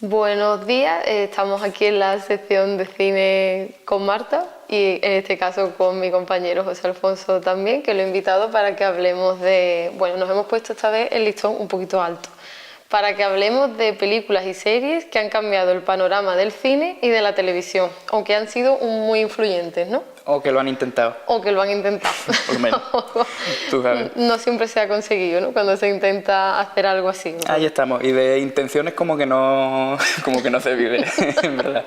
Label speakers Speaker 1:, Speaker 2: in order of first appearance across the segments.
Speaker 1: Buenos días, estamos aquí en la sección de cine con Marta y en este caso con mi compañero José Alfonso también, que lo he invitado para que hablemos de... Bueno, nos hemos puesto esta vez el listón un poquito alto, para que hablemos de películas y series que han cambiado el panorama del cine y de la televisión, aunque han sido muy influyentes, ¿no?
Speaker 2: O que lo han intentado.
Speaker 1: O que lo han intentado.
Speaker 2: Por lo menos. Tú sabes.
Speaker 1: No siempre se ha conseguido, ¿no? Cuando se intenta hacer algo así, ¿no?
Speaker 2: Ahí estamos. Y de intenciones como que no se vive, en verdad.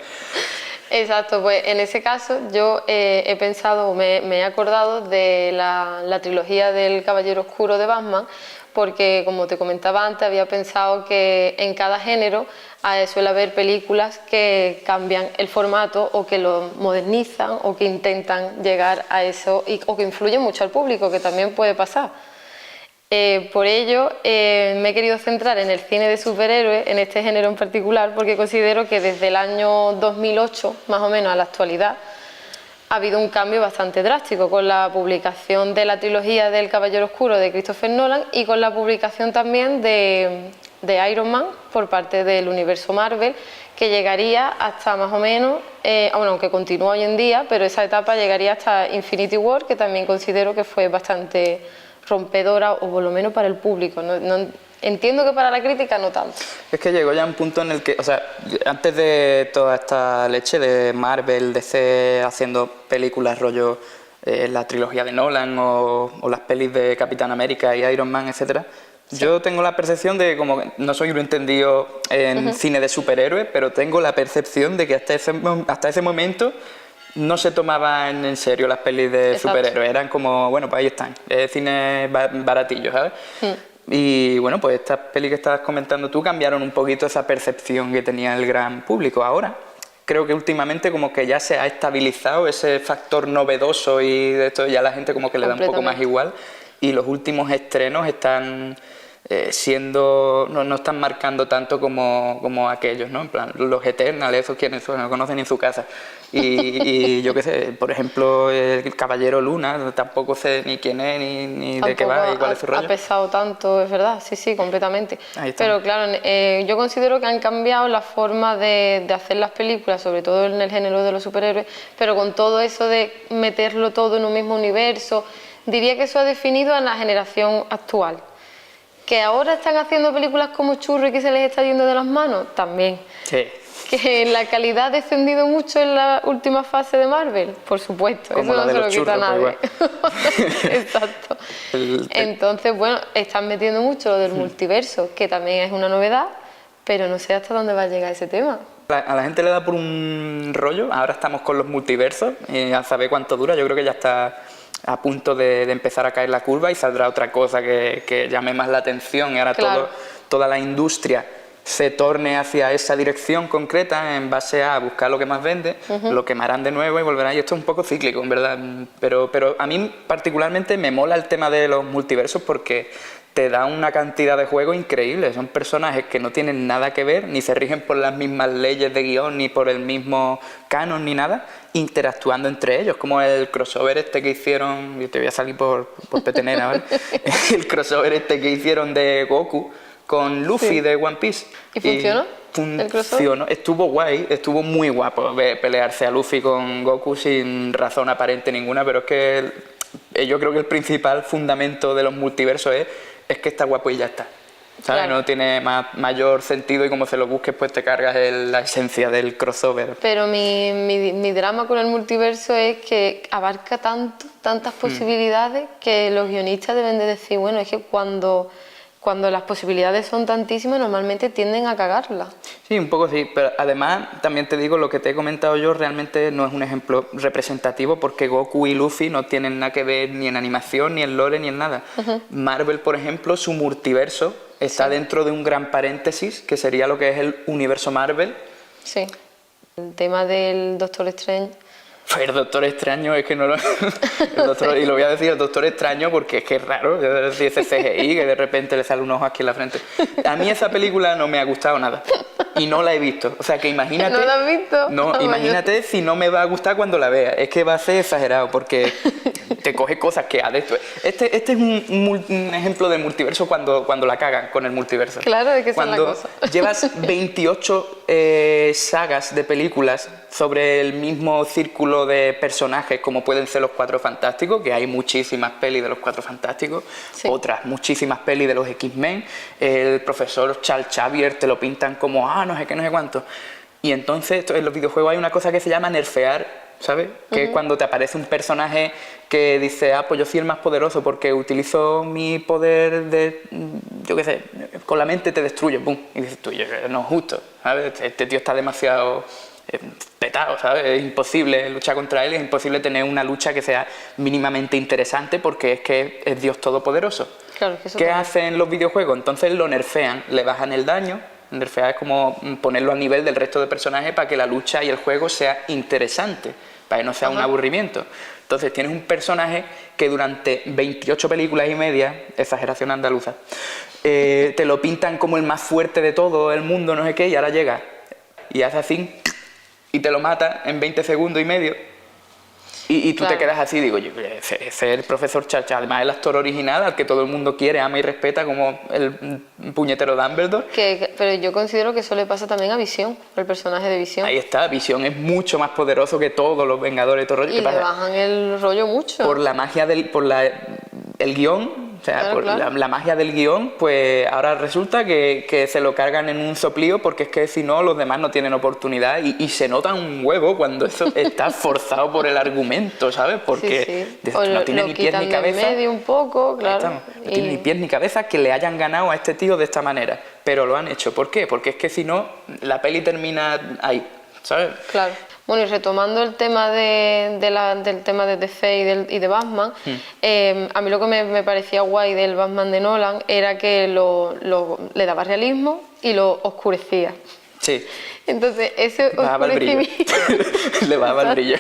Speaker 1: Exacto, pues en ese caso yo he pensado, me he acordado de la trilogía del Caballero Oscuro de Batman, porque como te comentaba antes, había pensado que en cada género suele haber películas que cambian el formato o que lo modernizan o que intentan llegar a eso o que influyen mucho al público, que también puede pasar. Por ello me he querido centrar en el cine de superhéroes, en este género en particular, porque considero que desde el año 2008, más o menos a la actualidad, ha habido un cambio bastante drástico con la publicación de la trilogía del Caballero Oscuro de Christopher Nolan y con la publicación también de Iron Man por parte del universo Marvel, que llegaría hasta más o menos, bueno, aunque continúa hoy en día, pero esa etapa llegaría hasta Infinity War, que también considero que fue bastante rompedora, o por lo menos para el público. Entiendo que para la crítica no tanto.
Speaker 2: Es que llegó ya un punto en el que, o sea, antes de toda esta leche de Marvel, DC haciendo películas rollo la trilogía de Nolan o las pelis de Capitán América y Iron Man, etcétera, sí. Yo tengo la percepción de, como no soy un entendido en cine de superhéroes, pero tengo la percepción de que hasta ese momento no se tomaban en serio las pelis de superhéroes, eran como, bueno, pues ahí están, cine baratillo, ¿sabes? Y bueno, pues estas pelis que estabas comentando tú cambiaron un poquito esa percepción que tenía el gran público. Ahora creo que últimamente como que ya se ha estabilizado ese factor novedoso y de esto ya la gente como que le da un poco más igual, y los últimos estrenos están siendo, no están marcando tanto como aquellos, ¿no? En plan, los Eternals, esos quienes son, no conocen ni su casa. Y yo qué sé, por ejemplo, el Caballero Luna, tampoco sé ni quién es, ni de qué va y cuál es su rollo.
Speaker 1: Ha pesado tanto, es verdad, sí, completamente. Pero claro, yo considero que han cambiado la forma de hacer las películas, sobre todo en el género de los superhéroes, pero con todo eso de meterlo todo en un mismo universo, diría que eso ha definido a la generación actual. ¿Que ahora están haciendo películas como churro y que se les está yendo de las manos? También.
Speaker 2: Sí.
Speaker 1: ¿Que la calidad ha descendido mucho en la última fase de Marvel? Por supuesto,
Speaker 2: como
Speaker 1: eso no se lo quita nadie.
Speaker 2: Exacto.
Speaker 1: Entonces, bueno, están metiendo mucho lo del multiverso, que también es una novedad, pero no sé hasta dónde va a llegar ese tema.
Speaker 2: A la gente le da por un rollo, ahora estamos con los multiversos, y a saber cuánto dura, yo creo que ya está a punto de empezar a caer la curva y saldrá otra cosa que llame más la atención, y ahora toda la industria se torne hacia esa dirección concreta en base a buscar lo que más vende, lo quemarán de nuevo y volverán, y esto es un poco cíclico, en verdad, pero a mí particularmente me mola el tema de los multiversos porque te da una cantidad de juego increíble. Son personajes que no tienen nada que ver, ni se rigen por las mismas leyes de guión, ni por el mismo canon, ni nada, interactuando entre ellos, como el crossover este que hicieron, yo te voy a salir por petenera, ¿vale? El crossover este que hicieron de Goku con Luffy de One Piece.
Speaker 1: ¿Y funcionó?
Speaker 2: Funcionó, estuvo guay, estuvo muy guapo pelearse a Luffy con Goku sin razón aparente ninguna, pero es que yo creo que el principal fundamento de los multiversos es que está guapo y ya está, ¿sabes? Claro. No tiene mayor sentido, y como se lo busques pues te cargas la esencia del crossover.
Speaker 1: Pero mi drama con el multiverso es que abarca tantas posibilidades que los guionistas deben de decir, bueno, es que cuando las posibilidades son tantísimas, normalmente tienden a cagarla.
Speaker 2: Sí, un poco sí, pero además también te digo, lo que te he comentado yo realmente no es un ejemplo representativo, porque Goku y Luffy no tienen nada que ver ni en animación, ni en lore, ni en nada. Marvel, por ejemplo, su multiverso está dentro de un gran paréntesis, que sería lo que es el universo Marvel. Sí.
Speaker 1: El tema del Doctor Strange.
Speaker 2: Pues el Doctor Extraño es que no lo... y lo voy a decir el Doctor Extraño porque es que es raro, ese CGI que de repente le sale un ojo aquí en la frente. A mí esa película no me ha gustado nada y no la he visto. O sea que imagínate...
Speaker 1: ¿No la has visto?
Speaker 2: No, imagínate si no me va a gustar cuando la vea. Es que va a ser exagerado porque te coge cosas que ha de esto. Este es un ejemplo del multiverso cuando la cagan con el multiverso.
Speaker 1: Claro, es que esa es la
Speaker 2: cuando
Speaker 1: cosa.
Speaker 2: llevas 28 sagas de películas sobre el mismo círculo de personajes, como pueden ser los Cuatro Fantásticos, que hay muchísimas pelis de los Cuatro Fantásticos,
Speaker 1: Sí.
Speaker 2: otras muchísimas pelis de los X-Men, el profesor Charles Xavier te lo pintan como, no sé qué, no sé cuánto. Y entonces en los videojuegos hay una cosa que se llama nerfear, ¿sabes? Que es cuando te aparece un personaje que dice, pues yo soy el más poderoso porque utilizo mi poder de, yo qué sé, con la mente te destruye, pum. Y dices tú, no es justo, ¿sabes? Este tío está demasiado petado, ¿sabes? Es imposible luchar contra él, es imposible tener una lucha que sea mínimamente interesante porque es que es Dios todopoderoso.
Speaker 1: Claro, que eso
Speaker 2: ¿Qué
Speaker 1: también.
Speaker 2: hacen los videojuegos? Entonces lo nerfean, le bajan el daño. Nerfear es como ponerlo a nivel del resto de personajes para que la lucha y el juego sea interesante, para que no sea un aburrimiento. Entonces tienes un personaje que durante 28 películas y media, exageración andaluza, te lo pintan como el más fuerte de todo el mundo, no sé qué, y ahora llega y hace así y te lo mata en 20 segundos y medio. Y tú
Speaker 1: Claro.
Speaker 2: te quedas así, digo, ese es el profesor Chacha, además el actor original al que todo el mundo quiere, ama y respeta como el puñetero Dumbledore.
Speaker 1: Pero yo considero que eso le pasa también a Visión, al personaje de Visión.
Speaker 2: Ahí está, Visión es mucho más poderoso que todos los Vengadores y todo el rollo.
Speaker 1: Y
Speaker 2: ¿Qué
Speaker 1: le
Speaker 2: pasa?
Speaker 1: bajan el rollo mucho.
Speaker 2: Por la magia el guión, o sea,
Speaker 1: Claro,
Speaker 2: por
Speaker 1: claro.
Speaker 2: la magia del guión, pues ahora resulta que se lo cargan en un soplío porque es que si no los demás no tienen oportunidad y se nota un huevo cuando eso está forzado por el argumento, ¿sabes? Porque
Speaker 1: sí.
Speaker 2: dices,
Speaker 1: O
Speaker 2: no tiene
Speaker 1: lo
Speaker 2: ni pies
Speaker 1: quitan
Speaker 2: ni
Speaker 1: de
Speaker 2: cabeza.
Speaker 1: medio un poco,
Speaker 2: Ahí
Speaker 1: claro.
Speaker 2: estamos. No tiene ni pies ni cabeza que le hayan ganado a este tío de esta manera, pero lo han hecho. ¿Por qué? Porque es que si no, la peli termina ahí, ¿sabes?
Speaker 1: Claro. Bueno, y retomando el tema del tema de DC y de Batman, a mí lo que me parecía guay del Batman de Nolan era que le daba realismo y lo oscurecía.
Speaker 2: Sí,
Speaker 1: Entonces, ese
Speaker 2: bajaba el brillo.
Speaker 1: oscurecimiento...
Speaker 2: Le bajaba el brillo.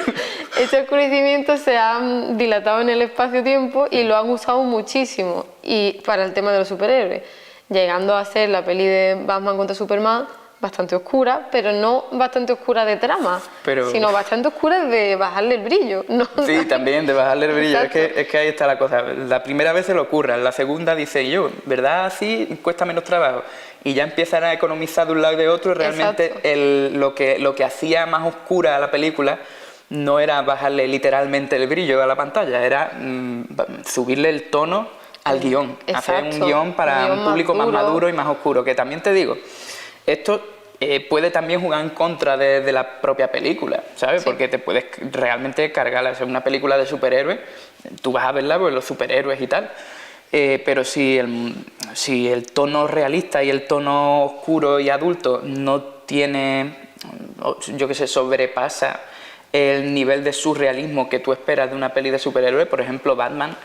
Speaker 1: Ese oscurecimiento se ha dilatado en el espacio-tiempo y lo han usado muchísimo y para el tema de los superhéroes, llegando a ser la peli de Batman contra Superman bastante oscura, pero no bastante oscura de trama, sino bastante oscura de bajarle el brillo. ¿No?
Speaker 2: Sí, también de bajarle el brillo.
Speaker 1: Exacto.
Speaker 2: Es que ahí está la cosa. La primera vez se lo ocurra, la segunda dice yo, ¿verdad? Así cuesta menos trabajo. Y ya empiezan a economizar de un lado y de otro. Realmente lo que hacía más oscura a la película no era bajarle literalmente el brillo a la pantalla, era subirle el tono al guión.
Speaker 1: Exacto.
Speaker 2: Hacer un guión para un público más maduro y más oscuro. Que también te digo, esto puede también jugar en contra de la propia película, ¿sabes?
Speaker 1: Sí.
Speaker 2: Porque te puedes realmente cargar, o sea, una película de superhéroes, tú vas a verla por los superhéroes y tal, pero si el tono realista y el tono oscuro y adulto no tiene, yo qué sé, sobrepasa el nivel de surrealismo que tú esperas de una peli de superhéroes, por ejemplo, Batman,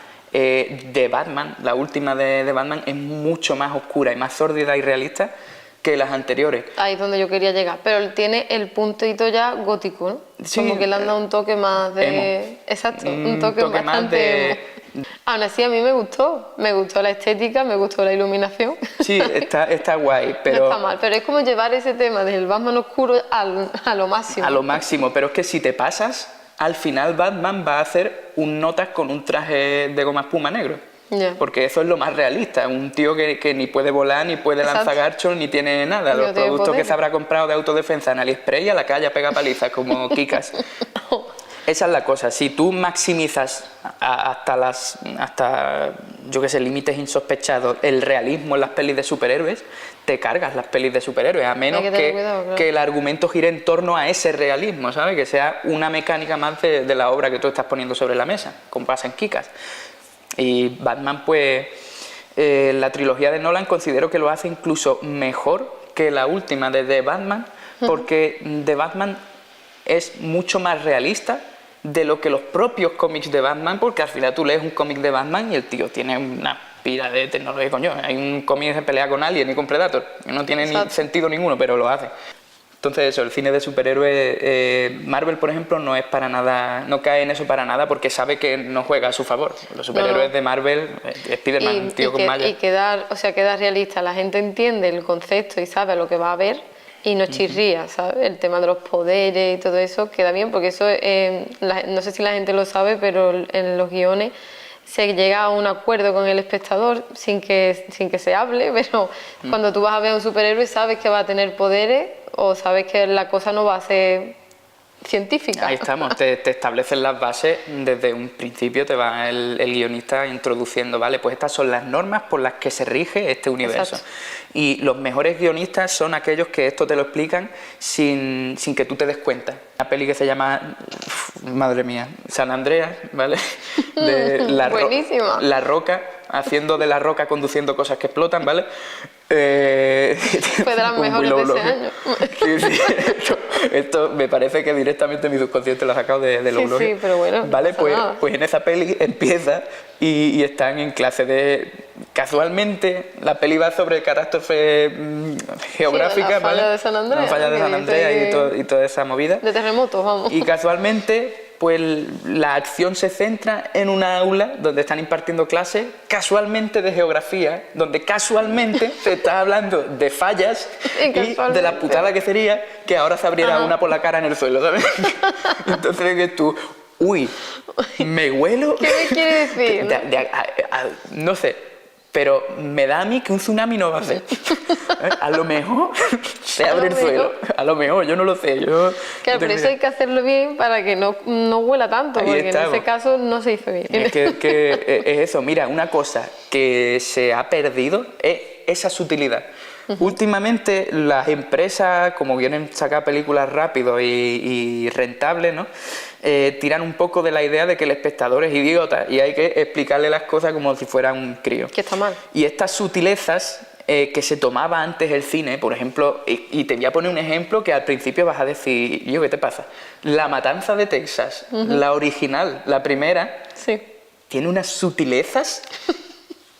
Speaker 2: la última de Batman, es mucho más oscura y más sórdida y realista que las anteriores.
Speaker 1: Ahí es donde yo quería llegar, pero él tiene el puntito ya gótico, ¿no?
Speaker 2: Sí,
Speaker 1: como que le han dado un toque más de...
Speaker 2: emo.
Speaker 1: Exacto,
Speaker 2: Un
Speaker 1: un toque
Speaker 2: toque más
Speaker 1: bastante
Speaker 2: de...
Speaker 1: emo. Aún así a mí me gustó la estética, me gustó la iluminación.
Speaker 2: Sí, está guay, pero...
Speaker 1: No está mal, pero es como llevar ese tema del Batman oscuro a lo máximo.
Speaker 2: A lo máximo, pero es que si te pasas, al final Batman va a hacer un notas con un traje de goma espuma negro.
Speaker 1: Ya.
Speaker 2: Porque eso es lo más realista, un tío que ni puede volar, ni puede
Speaker 1: Exacto.
Speaker 2: lanzar garchos, ni tiene nada.
Speaker 1: No
Speaker 2: Los
Speaker 1: tiene
Speaker 2: productos
Speaker 1: poder.
Speaker 2: que se habrá comprado de autodefensa en AliExpress y a la calle pega palizas como Kikas. Esa es la cosa, si tú maximizas hasta yo qué sé, límites insospechados el realismo en las pelis de superhéroes, te cargas las pelis de superhéroes, a menos
Speaker 1: Hay que tener cuidado, claro.
Speaker 2: que el argumento gire en torno a ese realismo, ¿sabes? Que sea una mecánica más de la obra que tú estás poniendo sobre la mesa, como pasa en Kikas. Y Batman, pues, la trilogía de Nolan considero que lo hace incluso mejor que la última de The Batman, porque The Batman es mucho más realista de lo que los propios cómics de Batman, porque al final tú lees un cómic de Batman y el tío tiene una pila de tecnología, coño. Hay un cómic que pelea con Alien y con Predator, que no tiene ni sentido ninguno, pero lo hace. Entonces eso, el cine de superhéroes, Marvel por ejemplo no es para nada, no cae en eso para nada porque sabe que no juega a su favor. Los superhéroes de Marvel, Spiderman, un tío con malla.
Speaker 1: Y quedar realista, la gente entiende el concepto y sabe a lo que va a ver y no chirría, ¿sabes? El tema de los poderes y todo eso queda bien, porque eso, no sé si la gente lo sabe, pero en los guiones se llega a un acuerdo con el espectador sin que se hable, pero cuando tú vas a ver a un superhéroe sabes que va a tener poderes o sabes que la cosa no va a ser científica.
Speaker 2: Ahí estamos, te establecen las bases desde un principio, te va el guionista introduciendo, vale, pues estas son las normas por las que se rige este universo.
Speaker 1: Exacto.
Speaker 2: Y los mejores guionistas son aquellos que esto te lo explican sin que tú te des cuenta. Una peli que se llama, madre mía, San Andreas, ¿vale? De
Speaker 1: Buenísima.
Speaker 2: La Roca, haciendo de La Roca conduciendo cosas que explotan, ¿vale?
Speaker 1: Fue de las mejores de ese año.
Speaker 2: Sí, esto me parece que directamente mi subconsciente lo ha sacado de lo
Speaker 1: Sí, sí, pero bueno,
Speaker 2: vale,
Speaker 1: no pasa nada.
Speaker 2: pues en esa peli empieza y están en clase de... Casualmente, la peli va sobre catástrofe geográfica,
Speaker 1: sí, la falla
Speaker 2: ¿vale?
Speaker 1: de San Andreas,
Speaker 2: La falla de San Andreas y toda esa movida.
Speaker 1: De terremotos, vamos.
Speaker 2: Y casualmente, pues la acción se centra en una aula donde están impartiendo clases, casualmente de geografía, donde casualmente se está hablando de fallas y de la putada que sería que ahora se abriera una por la cara en el suelo, ¿sabes? Entonces que tú, uy, me huelo...
Speaker 1: ¿Qué me quiere decir?
Speaker 2: No sé, pero me da a mí que un tsunami no va a hacer. A lo mejor se abre el suelo. A lo mejor, yo no lo sé.
Speaker 1: Claro, pero eso hay que hacerlo bien para que no huela tanto,
Speaker 2: Ahí
Speaker 1: porque
Speaker 2: estamos.
Speaker 1: en ese caso no se hizo bien.
Speaker 2: Es que es eso, mira, una cosa que se ha perdido es esa sutilidad. Últimamente las empresas, como quieren sacar películas rápido y rentables, ¿no? Tiran un poco de la idea de que el espectador es idiota y hay que explicarle las cosas como si fuera un crío.
Speaker 1: Que está mal.
Speaker 2: Y estas sutilezas que se tomaba antes el cine, por ejemplo, y te voy a poner un ejemplo que al principio vas a decir, yo, ¿qué te pasa? La Matanza de Texas, la original, la primera,
Speaker 1: Sí.
Speaker 2: tiene unas sutilezas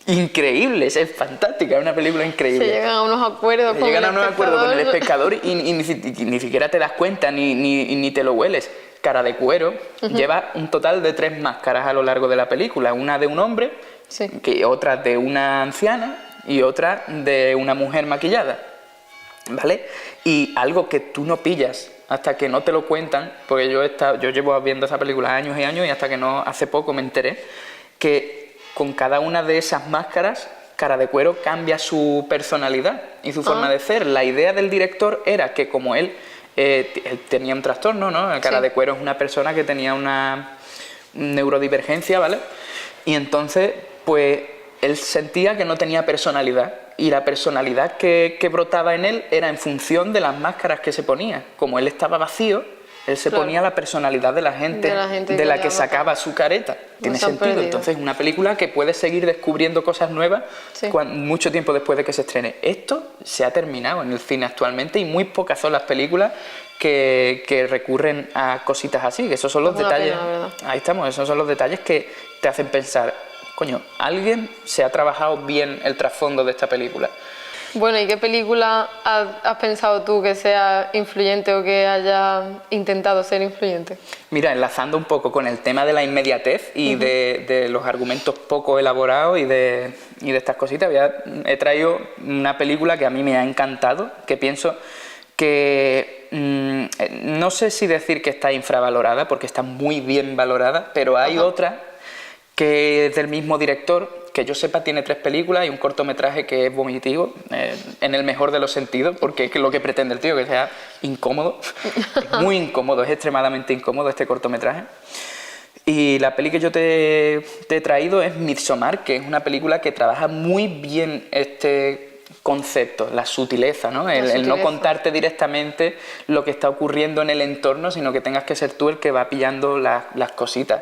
Speaker 2: increíbles, es fantástica, es una película increíble.
Speaker 1: Se llegan a unos acuerdos con
Speaker 2: Llegan a
Speaker 1: el
Speaker 2: unos acuerdos con el
Speaker 1: espectador.
Speaker 2: espectador y ni siquiera te das cuenta ni te lo hueles. Cara de Cuero lleva un total de 3 máscaras a lo largo de la película, una de un hombre,
Speaker 1: Sí.
Speaker 2: otra de una anciana y otra de una mujer maquillada, ¿vale? Y algo que tú no pillas hasta que no te lo cuentan, porque yo llevo viendo esa película años y años y hasta que no hace poco me enteré que con cada una de esas máscaras, Cara de Cuero cambia su personalidad y su forma de ser. La idea del director era que como él tenía un trastorno, ¿no? Cara de Cuero es una persona que tenía una neurodivergencia, ¿vale? Y entonces, pues, él sentía que no tenía personalidad y la personalidad que brotaba en él era en función de las máscaras que se ponía. Como él estaba vacío, él se ponía la personalidad de la gente de la que sacaba su careta. Tiene sentido. Entonces, una película que puede seguir descubriendo cosas nuevas mucho tiempo después de que se estrene. Esto se ha terminado en el cine actualmente y muy pocas son las películas que recurren a cositas así, que esos son los detalles.
Speaker 1: Pena,
Speaker 2: ahí estamos, esos son los detalles que te hacen pensar, coño, alguien se ha trabajado bien el trasfondo de esta película.
Speaker 1: Bueno, ¿y qué película has pensado tú que sea influyente o que haya intentado ser influyente?
Speaker 2: Mira, enlazando un poco con el tema de la inmediatez y de los argumentos poco elaborados y de estas cositas, he traído una película que a mí me ha encantado, que pienso que no sé si decir que está infravalorada, porque está muy bien valorada, pero hay otra que es del mismo director, que yo sepa tiene 3 películas y un cortometraje que es vomitivo, en el mejor de los sentidos, porque es lo que pretende el tío, que sea incómodo. Es muy incómodo, es extremadamente incómodo este cortometraje. Y la peli que yo te he traído es Midsommar, que es una película que trabaja muy bien este concepto, la sutileza, ¿no? El no contarte directamente lo que está ocurriendo en el entorno, sino que tengas que ser tú el que va pillando las cositas,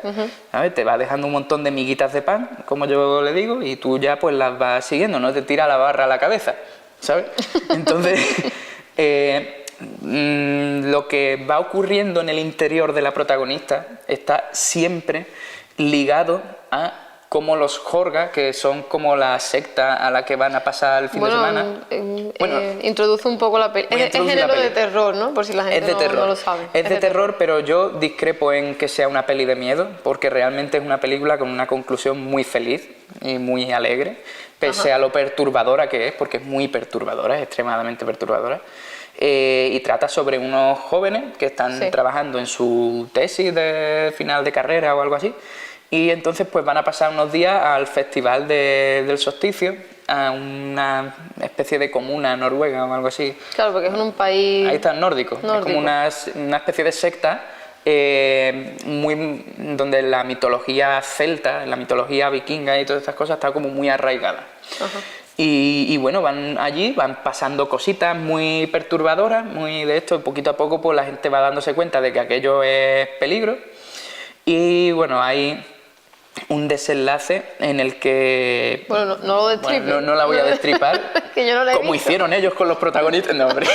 Speaker 2: ¿sabes? Te va dejando un montón de miguitas de pan, como yo le digo, y tú ya pues las vas siguiendo, no te tira la barra a la cabeza, ¿sabes? Entonces, lo que va ocurriendo en el interior de la protagonista está siempre ligado a como los Jorga, que son como la secta a la que van a pasar el fin de semana.
Speaker 1: Introduce un poco la película. Es género de terror, ¿no? Por si la gente no lo sabe.
Speaker 2: Es de terror, pero yo discrepo en que sea una peli de miedo, porque realmente es una película con una conclusión muy feliz y muy alegre, pese a lo perturbadora que es, porque es muy perturbadora, es extremadamente perturbadora. y trata sobre unos jóvenes que están
Speaker 1: Sí.
Speaker 2: trabajando en su tesis de final de carrera o algo así, y entonces pues van a pasar unos días al festival del solsticio, a una especie de comuna noruega o algo así.
Speaker 1: Claro, porque es en un país...
Speaker 2: Ahí está, nórdico. Es
Speaker 1: Nórdico.
Speaker 2: como una especie de secta donde la mitología celta, la mitología vikinga y todas estas cosas está como muy arraigada.
Speaker 1: Ajá.
Speaker 2: Y bueno, van allí, van pasando cositas muy perturbadoras, muy de esto, poquito a poco pues la gente va dándose cuenta de que aquello es peligro. Y bueno, hay un desenlace en el que...
Speaker 1: Bueno, no lo destripes.
Speaker 2: Bueno, no la voy a destripar,
Speaker 1: Que yo no la he
Speaker 2: como
Speaker 1: visto.
Speaker 2: hicieron ellos con los protagonistas. No, hombre.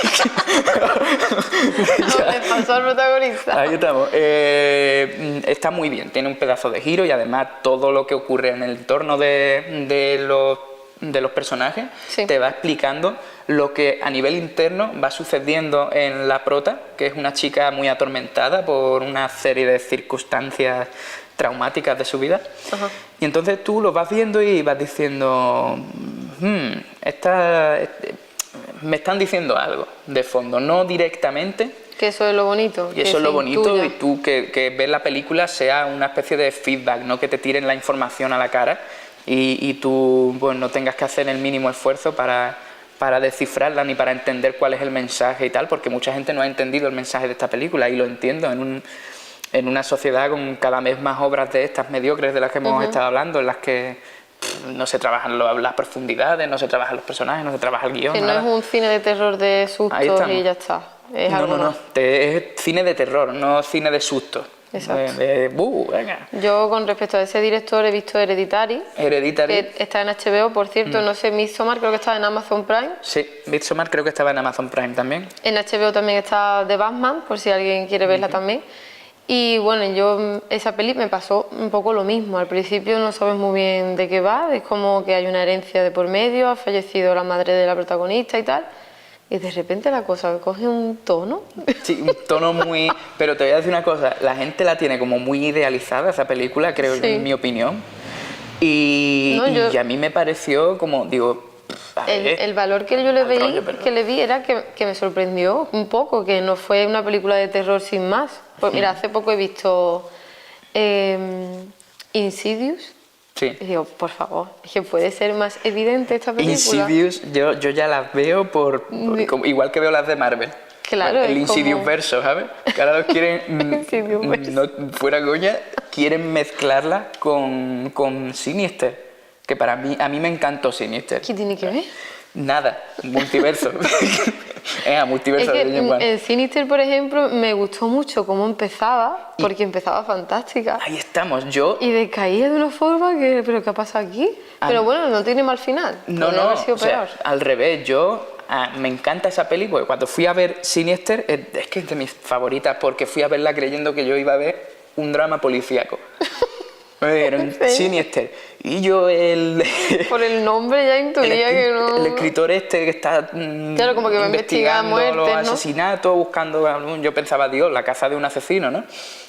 Speaker 1: No, le pasó al protagonista.
Speaker 2: Ahí estamos. Está muy bien, tiene un pedazo de giro y además todo lo que ocurre en el entorno de los personajes
Speaker 1: Sí.
Speaker 2: te va explicando lo que a nivel interno va sucediendo en la prota, que es una chica muy atormentada por una serie de circunstancias traumáticas de su vida.
Speaker 1: Ajá.
Speaker 2: Y entonces tú lo vas viendo y vas diciendo, me están diciendo algo de fondo, no directamente.
Speaker 1: Que eso es lo bonito.
Speaker 2: Y
Speaker 1: que
Speaker 2: eso es lo
Speaker 1: se
Speaker 2: bonito,
Speaker 1: intuya.
Speaker 2: y tú que ves la película sea una especie de feedback, no que te tiren la información a la cara y tú pues, no tengas que hacer el mínimo esfuerzo para descifrarla ni para entender cuál es el mensaje y tal, porque mucha gente no ha entendido el mensaje de esta película, y lo entiendo en una sociedad con cada vez más obras de estas mediocres de las que hemos estado hablando, en las que no se trabajan las profundidades, no se trabajan los personajes, no se trabaja el guión,
Speaker 1: Que no
Speaker 2: nada.
Speaker 1: es un cine de terror de
Speaker 2: Ahí
Speaker 1: sustos
Speaker 2: estamos.
Speaker 1: y ya está. Es
Speaker 2: No,
Speaker 1: algo
Speaker 2: no, no,
Speaker 1: más.
Speaker 2: es cine de terror, no cine de susto.
Speaker 1: Exacto.
Speaker 2: Venga.
Speaker 1: Yo con respecto a ese director he visto Hereditary,
Speaker 2: Hereditary.
Speaker 1: que está en HBO, por cierto, no sé, Midsommar creo que está en Amazon Prime.
Speaker 2: Sí, Midsommar creo que estaba en Amazon Prime también.
Speaker 1: En HBO también está The Batman, por si alguien quiere verla también. Y bueno, yo esa peli me pasó un poco lo mismo. Al principio no sabes muy bien de qué va, es como que hay una herencia de por medio, ha fallecido la madre de la protagonista y tal. Y de repente la cosa coge un tono.
Speaker 2: Sí, un tono muy... Pero te voy a decir una cosa, la gente la tiene como muy idealizada esa película, creo,
Speaker 1: Sí.
Speaker 2: en mi opinión. Y,
Speaker 1: No,
Speaker 2: y a mí me pareció como, digo... a ver,
Speaker 1: El valor que yo le,
Speaker 2: al rollo, perdón.
Speaker 1: que le vi era que me sorprendió un poco, que no fue una película de terror sin más. Pues mira, hace poco he visto Insidious.
Speaker 2: Sí.
Speaker 1: Y digo, por favor, es que puede ser más evidente esta película.
Speaker 2: Insidious, yo ya las veo igual que veo las de Marvel.
Speaker 1: Claro,
Speaker 2: el
Speaker 1: es
Speaker 2: Insidious
Speaker 1: como-
Speaker 2: verso, ¿sabes? Que ahora los quieren,
Speaker 1: Insidious verso.
Speaker 2: no, fuera coña, quieren mezclarla con Sinister. Que para mí, a mí me encantó Sinister.
Speaker 1: ¿Qué tiene que ver?
Speaker 2: Nada, multiverso. Multiverso
Speaker 1: Es
Speaker 2: de
Speaker 1: que
Speaker 2: James Wan.
Speaker 1: en Sinister, por ejemplo, me gustó mucho cómo empezaba, porque empezaba fantástica.
Speaker 2: Ahí estamos, yo...
Speaker 1: Y decaía de una forma que, ¿pero qué ha pasado aquí? Pero bueno, no tiene mal final.
Speaker 2: No,
Speaker 1: Podría
Speaker 2: no,
Speaker 1: haber sido
Speaker 2: o sea,
Speaker 1: peor.
Speaker 2: al revés, me encanta esa peli, porque cuando fui a ver Sinister, es que es de mis favoritas, porque fui a verla creyendo que yo iba a ver un drama policíaco. Me dijeron
Speaker 1: ¿En serio?
Speaker 2: Sinister. Y yo
Speaker 1: Por el nombre ya intuía que no...
Speaker 2: el escritor este que está
Speaker 1: Claro, como que va a investigar
Speaker 2: investigando
Speaker 1: muertes,
Speaker 2: los
Speaker 1: ¿no?
Speaker 2: asesinatos, buscando, yo pensaba, Dios, la caza de un asesino, ¿no?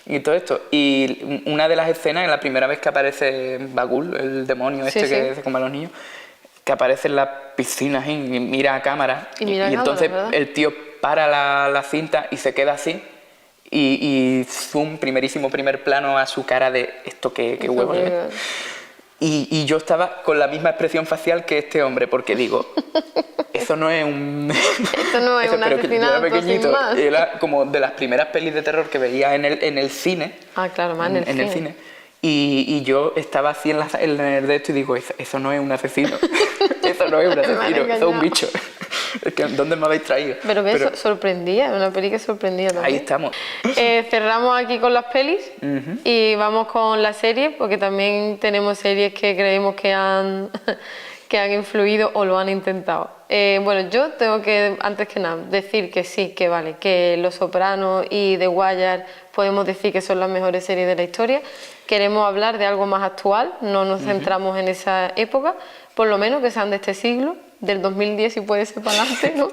Speaker 2: Y todo esto. Y una de las escenas, la primera vez que aparece Bagul, el demonio este
Speaker 1: Sí,
Speaker 2: que
Speaker 1: sí.
Speaker 2: se come a los niños, que aparece en la piscina y mira a cámara.
Speaker 1: Y mira a cámara,
Speaker 2: entonces
Speaker 1: ¿verdad?
Speaker 2: el tío para la cinta y se queda así. Y zoom, primer plano a su cara de esto que
Speaker 1: Eso
Speaker 2: huevos.
Speaker 1: que-
Speaker 2: ¿Eh? Y yo estaba con la misma expresión facial que este hombre, porque digo, eso no es un...
Speaker 1: Esto no es un
Speaker 2: pero que yo era
Speaker 1: asesinato sin
Speaker 2: pequeñito,
Speaker 1: más.
Speaker 2: era como de las primeras pelis de terror que veía en el cine.
Speaker 1: Ah, claro, más en el cine.
Speaker 2: Y yo estaba así en el de esto y digo, eso no es un asesino. Eso no es un
Speaker 1: Me han
Speaker 2: asesino, eso es un
Speaker 1: engañado.
Speaker 2: bicho. Es que, ¿dónde me habéis traído?
Speaker 1: Pero ves, sorprendía, una peli que sorprendía también.
Speaker 2: ahí estamos.
Speaker 1: Cerramos aquí con las pelis y vamos con la serie, porque también tenemos series que creemos que han, que han influido o lo han intentado. Bueno, yo tengo que, antes que nada, decir que sí, que vale, que Los Sopranos y The Wire podemos decir que son las mejores series de la historia. Queremos hablar de algo más actual, no nos centramos en esa época, por lo menos que sean de este siglo, del 2010 si puede ser para adelante, ¿no?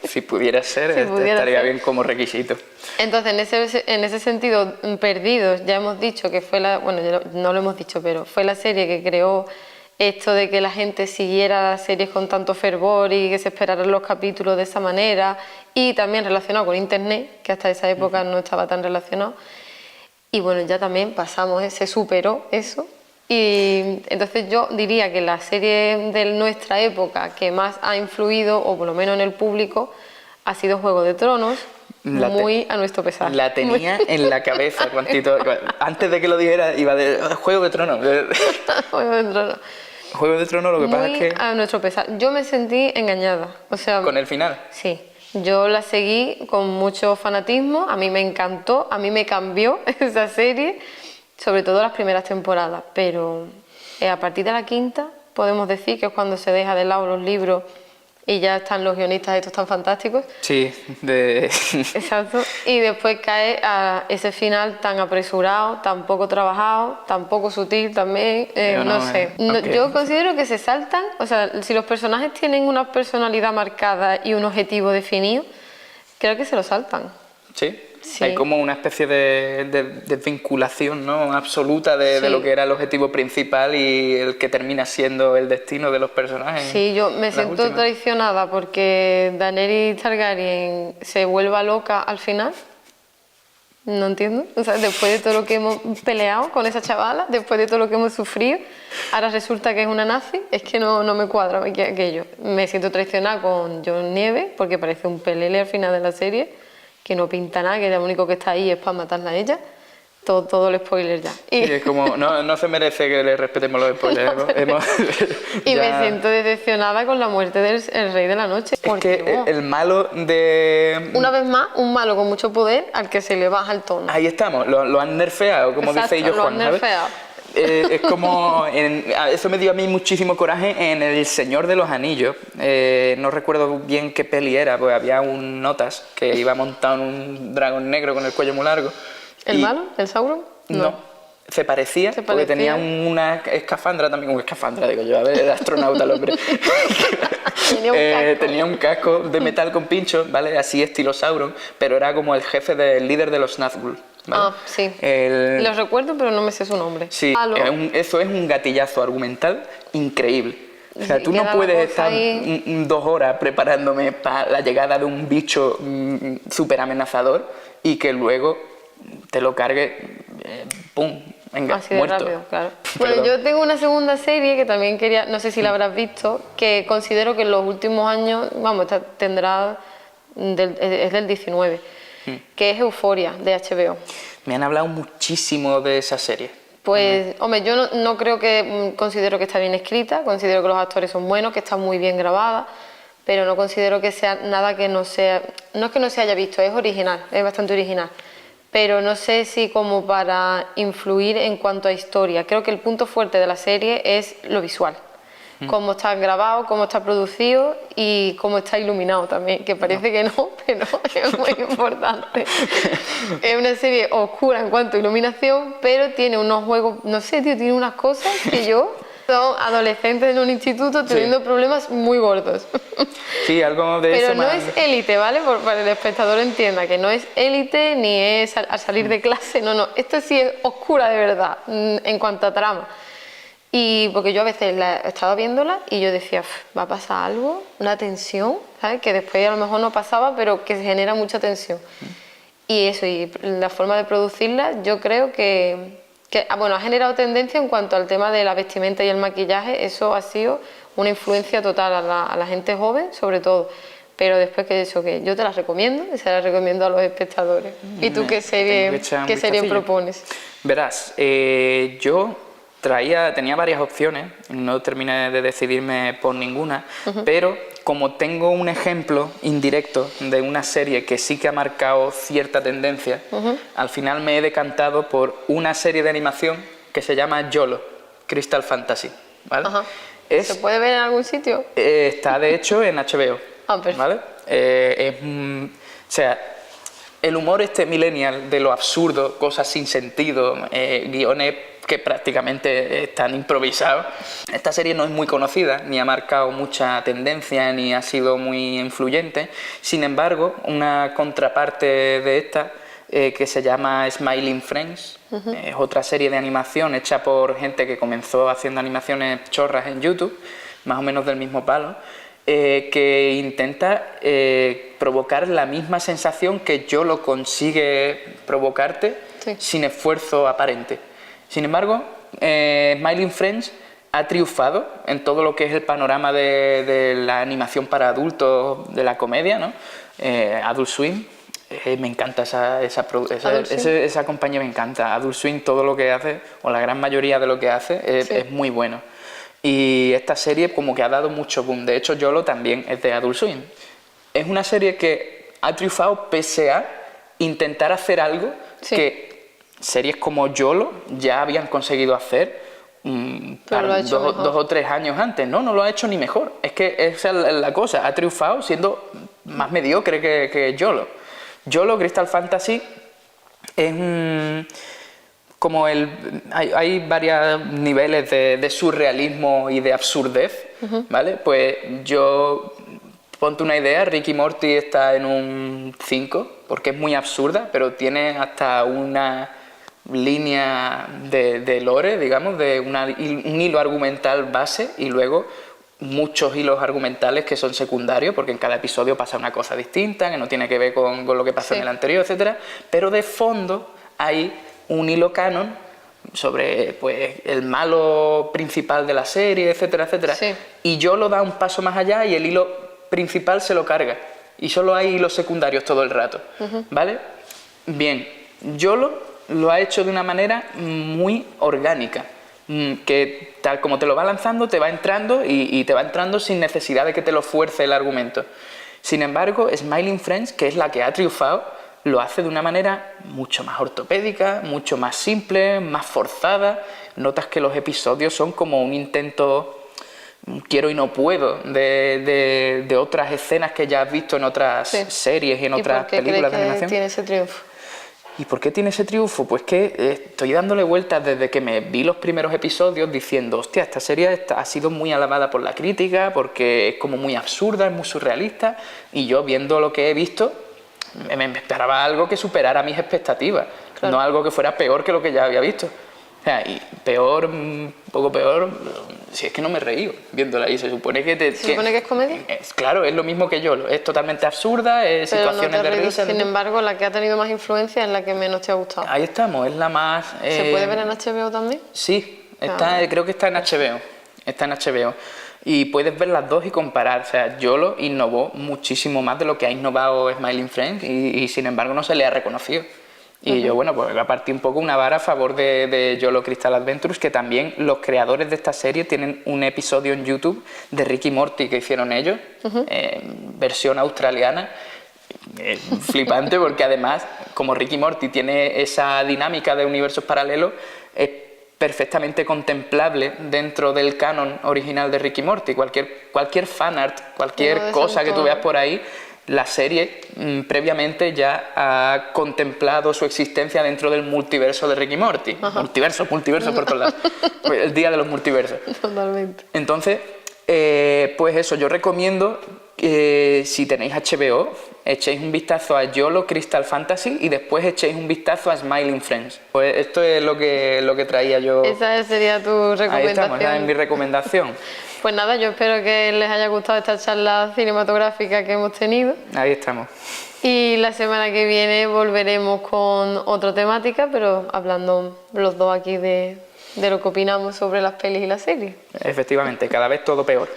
Speaker 2: Si pudiera ser,
Speaker 1: Si pudiera
Speaker 2: estaría
Speaker 1: ser.
Speaker 2: bien como requisito.
Speaker 1: Entonces, en ese sentido, Perdidos, ya hemos dicho que fue la... Bueno, no lo hemos dicho, pero fue la serie que creó esto de que la gente siguiera las series con tanto fervor y que se esperaran los capítulos de esa manera, y también relacionado con Internet, que hasta esa época no estaba tan relacionado. Y bueno, ya también pasamos, se superó eso. Y entonces yo diría que la serie de nuestra época que más ha influido, o por lo menos en el público, ha sido Juego de Tronos, muy a nuestro pesar.
Speaker 2: La tenía en la cabeza, cuantito. Antes de que lo dijera, iba de Juego de Tronos.
Speaker 1: Juego de Tronos.
Speaker 2: Juego de Tronos, lo que pasa es que...
Speaker 1: a nuestro pesar. Yo me sentí engañada. O sea,
Speaker 2: ¿Con el final?
Speaker 1: Sí. Yo la seguí con mucho fanatismo, a mí me encantó, a mí me cambió esa serie, sobre todo las primeras temporadas, pero a partir de la quinta podemos decir que es cuando se deja de lado los libros y ya están los guionistas estos tan fantásticos.
Speaker 2: Sí,
Speaker 1: Exacto. Y después cae a ese final tan apresurado, tan poco trabajado, tan poco sutil también, no sé. Okay. Yo considero que se saltan, o sea, si los personajes tienen una personalidad marcada y un objetivo definido, creo que se lo saltan.
Speaker 2: ¿Sí? Sí. Hay como una especie de vinculación, ¿no?, absoluta de lo que era el objetivo principal y el que termina siendo el destino de los personajes.
Speaker 1: Sí, yo me siento traicionada porque Daenerys Targaryen se vuelva loca al final. No entiendo. O sea, después de todo lo que hemos peleado con esa chavala, después de todo lo que hemos sufrido, ahora resulta que es una nazi. Es que no me cuadra aquello. Me siento traicionada con Jon Nieve porque parece un pelele al final de la serie, que no pinta nada, que lo único que está ahí es para matarla a ella. Todo el spoiler ya.
Speaker 2: Y es como, no se merece que le respetemos los spoilers.
Speaker 1: Y me siento decepcionada con la muerte del Rey de la Noche.
Speaker 2: Es que el malo de...
Speaker 1: Una vez más, un malo con mucho poder al que se le baja el tono.
Speaker 2: Ahí estamos, lo han nerfeado, como dice ellos Juan.
Speaker 1: Lo han nerfeado.
Speaker 2: Es como, eso me dio a mí muchísimo coraje en El Señor de los Anillos. No recuerdo bien qué peli era, pues había un Notas que iba montado en un dragón negro con el cuello muy largo.
Speaker 1: ¿El malo? ¿El Sauron?
Speaker 2: No. Se parecía, porque tenía una escafandra también, una escafandra, digo yo, a ver, era astronauta el hombre. Tenía un casco de metal con pinchos, ¿vale? Así estilo Sauron, pero era como el jefe del líder de los Nazgûl. ¿Vale?
Speaker 1: Ah, sí. Los recuerdo, pero no me sé su nombre.
Speaker 2: Sí, eso es un gatillazo argumental increíble. O sea, tú no puedes estar 2 horas preparándome para la llegada de un bicho súper amenazador y que luego te lo cargue, ¡pum! Venga,
Speaker 1: así de
Speaker 2: muerto.
Speaker 1: rápido, claro. Bueno, yo tengo una segunda serie que también quería, no sé si la habrás visto, que considero que en los últimos años, vamos, tendrá, es del 19, que es Euphoria, de HBO.
Speaker 2: Me han hablado muchísimo de esa serie.
Speaker 1: Pues, hombre, yo no creo que, considero que está bien escrita, considero que los actores son buenos, que está muy bien grabada, pero no considero que sea nada que no sea, no es que no se haya visto, es original, es bastante original. Pero no sé si como para influir en cuanto a historia. Creo que el punto fuerte de la serie es lo visual. Cómo está grabado, cómo está producido y cómo está iluminado también, que parece que no, pero es muy importante. Es una serie oscura en cuanto a iluminación, pero tiene unos juegos, no sé, tío, tiene unas cosas que yo... Son adolescentes en un instituto teniendo problemas muy gordos.
Speaker 2: Sí, algo de
Speaker 1: pero
Speaker 2: eso.
Speaker 1: Pero no es élite, ¿vale? Para el espectador entienda que no es élite ni es al salir de clase, no. Esto sí es oscura de verdad en cuanto a trama. Y porque yo a veces estaba viéndola y yo decía, va a pasar algo, una tensión, ¿sabes? Que después a lo mejor no pasaba, pero que se genera mucha tensión. Y eso, y la forma de producirla, yo creo que bueno, ha generado tendencia en cuanto al tema de la vestimenta y el maquillaje. Eso ha sido una influencia total a la gente joven, sobre todo. Pero después que eso, que yo te las recomiendo y se las recomiendo a los espectadores. ¿Y tú qué serie propones?
Speaker 2: Verás, yo tenía varias opciones, no terminé de decidirme por ninguna, pero como tengo un ejemplo indirecto de una serie que sí que ha marcado cierta tendencia, al final me he decantado por una serie de animación que se llama YOLO, Crystal Fantasy, ¿vale?
Speaker 1: ¿Se puede ver en algún sitio?
Speaker 2: Está de hecho en HBO, ¿vale? O sea, el humor millennial de lo absurdo, cosas sin sentido, guiones que prácticamente están improvisados. Esta serie no es muy conocida, ni ha marcado mucha tendencia, ni ha sido muy influyente. Sin embargo, una contraparte de esta que se llama Smiling Friends. Es otra serie de animación hecha por gente que comenzó haciendo animaciones chorras en YouTube, más o menos del mismo palo, que intenta provocar la misma sensación que YOLO consigue provocarte,
Speaker 1: sí,
Speaker 2: sin esfuerzo aparente. Sin embargo, Smiling Friends ha triunfado en todo lo que es el panorama de la animación para adultos, de la comedia, ¿no? Adult Swim. Me encanta esa compañía, me encanta. Adult Swim, todo lo que hace, o la gran mayoría de lo que hace,
Speaker 1: sí,
Speaker 2: es muy bueno. Y esta serie como que ha dado mucho boom. De hecho, YOLO también es de Adult Swim. Es una serie que ha triunfado pese a intentar hacer algo
Speaker 1: sí,
Speaker 2: que series como YOLO ya habían conseguido hacer dos o 3 años antes. No lo ha hecho ni mejor. Es que esa es la cosa. Ha triunfado siendo más mediocre que YOLO. YOLO Crystal Fantasy es como hay varios niveles de surrealismo y de absurdez, ¿vale? Pues ponte una idea, Rick y Morty está en un 5, porque es muy absurda, pero tiene hasta una línea de lore, digamos, de un hilo argumental base, y luego muchos hilos argumentales que son secundarios, porque en cada episodio pasa una cosa distinta, que no tiene que ver con lo que pasó en el anterior, etcétera. Pero de fondo hay un hilo canon sobre, pues, el malo principal de la serie, etcétera, etcétera.
Speaker 1: Sí.
Speaker 2: Y YOLO da un paso más allá y el hilo principal se lo carga. Y solo hay hilos secundarios todo el rato, ¿vale? Bien, YOLO lo ha hecho de una manera muy orgánica, que tal como te lo va lanzando, te va entrando y te va entrando sin necesidad de que te lo fuerce el argumento. Sin embargo, Smiling Friends, que es la que ha triunfado, lo hace de una manera mucho más ortopédica, mucho más simple, más forzada. Notas que los episodios son como un intento quiero y no puedo de otras escenas que ya has visto en otras series y en otras películas de animación.
Speaker 1: ¿Y por qué tiene ese triunfo?
Speaker 2: ¿Y por qué tiene ese triunfo? Pues que estoy dándole vueltas desde que me vi los primeros episodios diciendo, hostia, esta serie ha sido muy alabada por la crítica porque es como muy absurda, es muy surrealista, y yo viendo lo que he visto me esperaba algo que superara mis expectativas, no algo que fuera peor que lo que ya había visto. O sea, y peor, un poco peor, si es que no me he reído viéndola, y se supone que...
Speaker 1: ¿Se supone que es comedia?
Speaker 2: Claro, es lo mismo que yo, es totalmente absurda, es situaciones de risa.
Speaker 1: Sin embargo, la que ha tenido más influencia es la que menos te ha gustado.
Speaker 2: Ahí estamos, es la más...
Speaker 1: ¿Se puede ver en HBO también?
Speaker 2: Sí, creo que está en HBO, está en HBO. Y puedes ver las dos y comparar. O sea, YOLO innovó muchísimo más de lo que ha innovado Smiling Friends y sin embargo no se le ha reconocido. Y yo, bueno, pues a partir un poco una vara a favor de YOLO Crystal Adventures, que también los creadores de esta serie tienen un episodio en YouTube de Rick y Morty que hicieron ellos, versión australiana, flipante, porque además, como Rick y Morty tiene esa dinámica de universos paralelos, es perfectamente contemplable dentro del canon original de Rick y Morty. Cualquier fanart, cualquier cosa que tú veas por ahí, la serie previamente ya ha contemplado su existencia dentro del multiverso de Rick y Morty. Multiverso por todos lados. El día de los multiversos.
Speaker 1: Totalmente.
Speaker 2: Entonces, pues eso, yo recomiendo que si tenéis HBO, echéis un vistazo a YOLO Crystal Fantasy y después echéis un vistazo a Smiling Friends. Pues esto es lo que traía yo.
Speaker 1: Esa sería tu recomendación.
Speaker 2: Ahí estamos, esa es mi recomendación.
Speaker 1: Pues nada, yo espero que les haya gustado esta charla cinematográfica que hemos tenido.
Speaker 2: Ahí estamos.
Speaker 1: Y la semana que viene volveremos con otra temática, pero hablando los dos aquí de lo que opinamos sobre las pelis y las series.
Speaker 2: Efectivamente, cada vez todo peor.